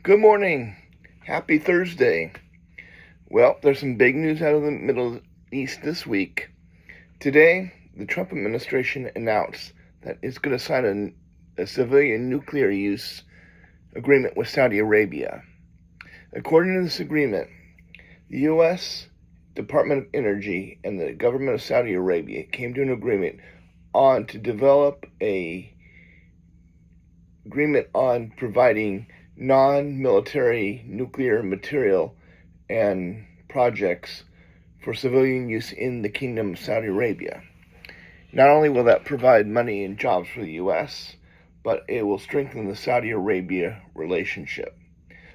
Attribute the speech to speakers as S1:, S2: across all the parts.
S1: Good morning. Happy Thursday. Well, there's some big news out of the Middle East this week. Today, the Trump administration announced that it's going to sign a civilian nuclear use agreement with Saudi Arabia. According to this agreement, the U.S. Department of Energy and the government of Saudi Arabia came to an agreement to develop a agreement on providing non-military nuclear material and projects for civilian use in the Kingdom of Saudi Arabia. Not only will that provide money and jobs for the U.S., but it will strengthen the Saudi Arabia relationship.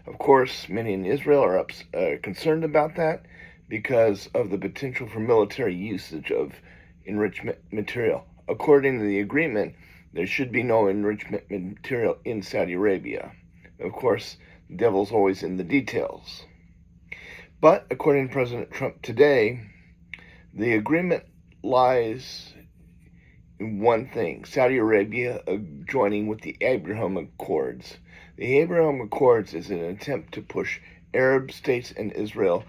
S1: Of course, many in Israel are concerned about that because of the potential for military usage of enrichment material. According to the agreement, there should be no enrichment material in Saudi Arabia. Of course, the devil's always in the details. But according to President Trump today, the agreement lies in one thing: Saudi Arabia joining with the Abraham Accords. The Abraham Accords is an attempt to push Arab states and Israel,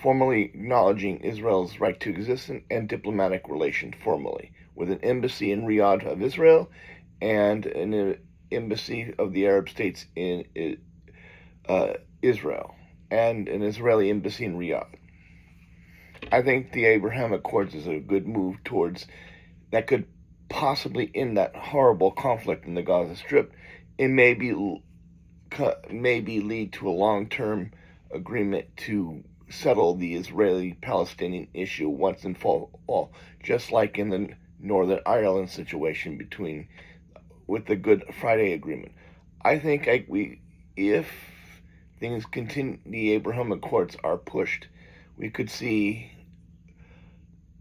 S1: formally acknowledging Israel's right to existence and diplomatic relations formally, with an embassy in Riyadh of Israel and an embassy of the Arab states in Israel and an Israeli embassy in Riyadh. I think the Abraham Accords is a good move towards that could possibly end that horrible conflict in the Gaza Strip and maybe lead to a long-term agreement to settle the Israeli-Palestinian issue once and for all, just like in the Northern Ireland situation with the Good Friday Agreement. I think if things continue, the Abraham Accords are pushed, we could see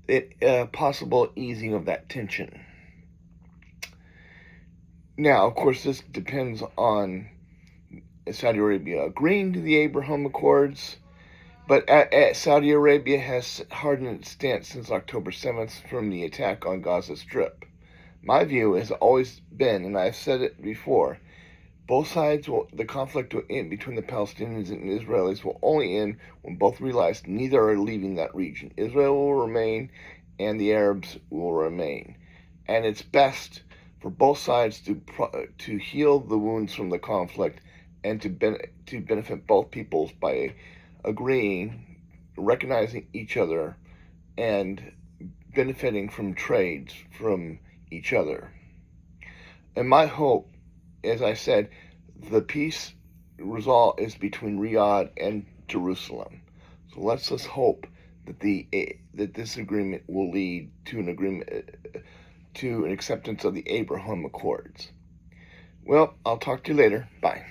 S1: a possible easing of that tension. Now, of course, this depends on Saudi Arabia agreeing to the Abraham Accords, but Saudi Arabia has hardened its stance since October 7th from the attack on Gaza Strip. My view has always been, and I've said it before, the conflict between the Palestinians and Israelis will only end when both realize neither are leaving that region. Israel will remain, and the Arabs will remain. And it's best for both sides to heal the wounds from the conflict and to benefit both peoples by agreeing, recognizing each other, and benefiting from trades from each other. And my hope, as I said, the peace result is between Riyadh and Jerusalem. So let's just hope that this agreement will lead to an acceptance of the Abraham Accords. Well, I'll talk to you later. Bye.